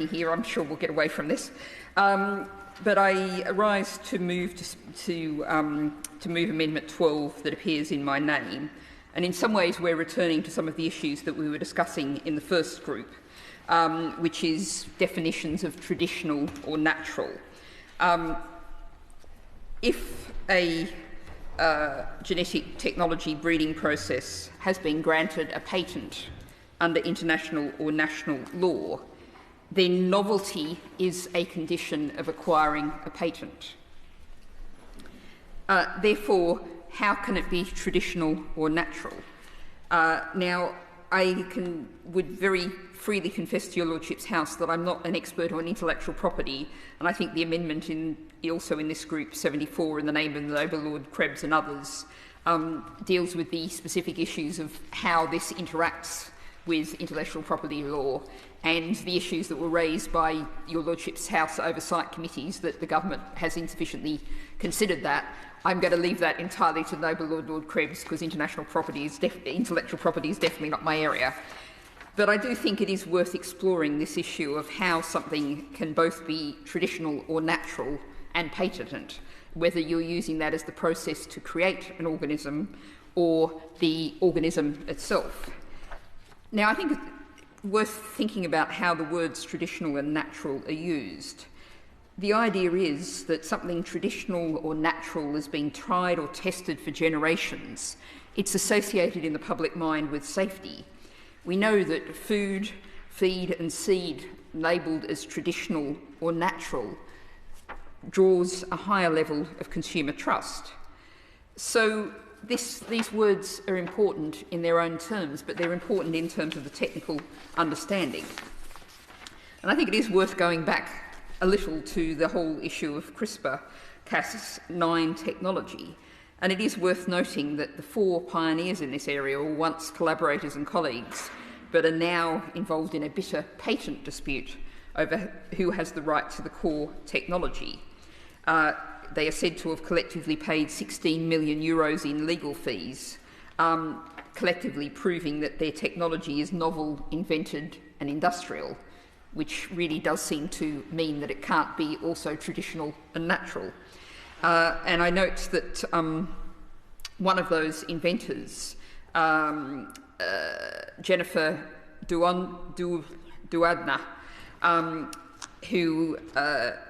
here. I'm sure we'll get away from this. But I arise to move Amendment 12 that appears in my name. And in some ways we're returning to some of the issues that we were discussing in the first group, which is definitions of traditional or natural. If a genetic technology breeding process has been granted a patent under international or national law, then novelty is a condition of acquiring a patent. Therefore, how can it be traditional or natural? Now, I would very freely confess to your Lordship's House that I'm not an expert on intellectual property, and I think the amendment also in this group, 74, in the name of the Noble Lord Krebs and others, deals with the specific issues of how this interacts with intellectual property law and the issues that were raised by your Lordship's House oversight committees that the government has insufficiently considered that. I'm going to leave that entirely to Noble Lord Krebs, because intellectual property is definitely not my area. But I do think it is worth exploring this issue of how something can both be traditional or natural and patented, whether you're using that as the process to create an organism or the organism itself. Now, I think it's worth thinking about how the words traditional and natural are used. The idea is that something traditional or natural is being tried or tested for generations. It's associated in the public mind with safety. We know that food, feed and seed labelled as traditional or natural draws a higher level of consumer trust. So these words are important in their own terms, but they're important in terms of the technical understanding. And I think it is worth going back a little to the whole issue of CRISPR-Cas9 technology. And it is worth noting that the four pioneers in this area were once collaborators and colleagues, but are now involved in a bitter patent dispute over who has the right to the core technology. They are said to have collectively paid 16 million euros in legal fees, collectively proving that their technology is novel, invented and industrial, which really does seem to mean that it can't be also traditional and natural. And I note that one of those inventors, Jennifer Doudna, who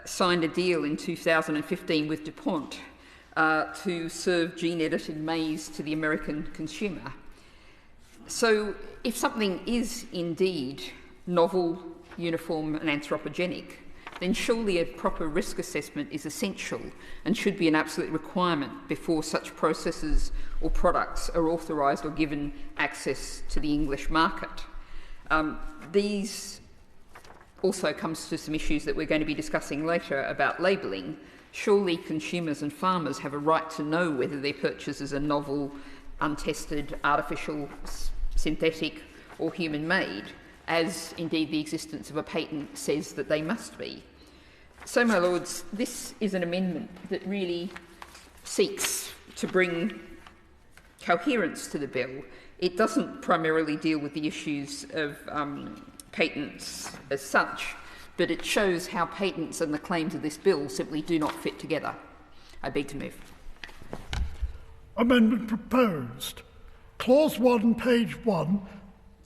signed a deal in 2015 with DuPont to serve gene-edited maize to the American consumer. So if something is indeed novel, uniform and anthropogenic, then surely a proper risk assessment is essential and should be an absolute requirement before such processes or products are authorised or given access to the English market. These also comes to some issues that we're going to be discussing later about labelling. Surely consumers and farmers have a right to know whether their purchases are novel, untested, artificial, synthetic or human-made, as indeed the existence of a patent says that they must be. So, my Lords, this is an amendment that really seeks to bring coherence to the bill. It doesn't primarily deal with the issues of patents as such, but it shows how patents and the claims of this bill simply do not fit together. I beg to move. Amendment proposed. Clause 1, page 1,